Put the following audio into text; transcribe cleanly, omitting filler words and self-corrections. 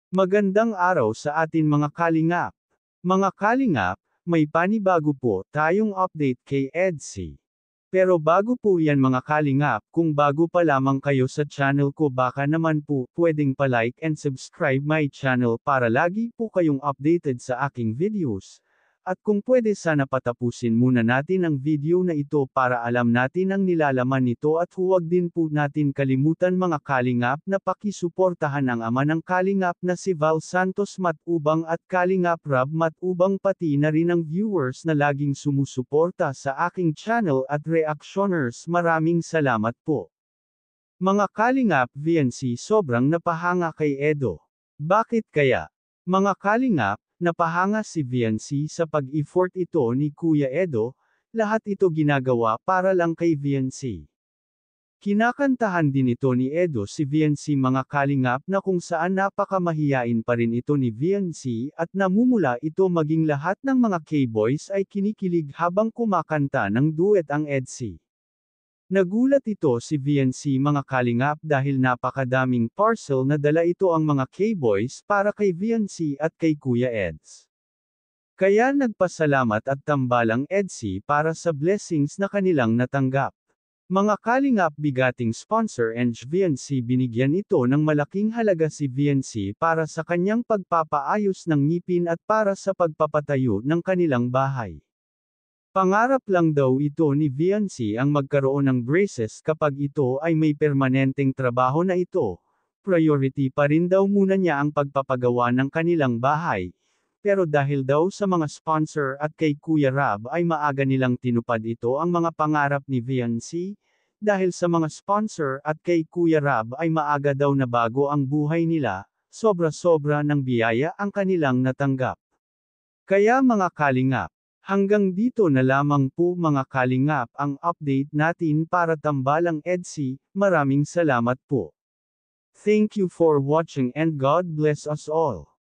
Magandang araw sa atin mga kalingap. Mga kalingap, may panibago po tayong update kay EDSI. Pero bago po yan mga kalingap, kung bago pa lamang kayo sa channel ko baka naman po pwedeng pa-like and subscribe my channel para lagi po kayong updated sa aking videos. At kung pwede sana patapusin muna natin ang video na ito para alam natin ang nilalaman nito at huwag din po natin kalimutan mga kalingap na pakisuportahan ang ama ng kalingap na si Val Santos Matubang at Kalingap Rab Matubang pati na rin ang viewers na laging sumusuporta sa aking channel at reactioners maraming salamat po. Mga kalingap VNC sobrang napahanga kay Edo. Bakit kaya? Mga kalingap, napahanga si VNC sa pag-effort ito ni Kuya Edo, lahat ito ginagawa para lang kay VNC. Kinakantahan din ito ni Edo si VNC mga kalingap na kung saan napakamahiyain pa rin ito ni VNC at namumula ito maging lahat ng mga K-boys ay kinikilig habang kumakanta ng duet ang EDSI. Nagulat ito si VNC mga kalingap dahil napakadaming parcel na dala ito ang mga K-boys para kay VNC at kay Kuya Eds. Kaya nagpasalamat at tambalang EDSI para sa blessings na kanilang natanggap. Mga kalingap bigating sponsor and VNC binigyan ito ng malaking halaga si VNC para sa kanyang pagpapaayos ng ngipin at para sa pagpapatayo ng kanilang bahay. Pangarap lang daw ito ni VNC ang magkaroon ng braces kapag ito ay may permanenteng trabaho na ito. Priority pa rin daw muna niya ang pagpapagawa ng kanilang bahay. Pero dahil daw sa mga sponsor at kay Kuya Rab ay maaga nilang tinupad ito ang mga pangarap ni VNC. Dahil sa mga sponsor at kay Kuya Rab ay maaga daw na bago ang buhay nila, sobra-sobra ng biyaya ang kanilang natanggap. Kaya mga kalingap, hanggang dito na lamang po mga kalingap ang update natin para tambalang EDSI, maraming salamat po. Thank you for watching and God bless us all.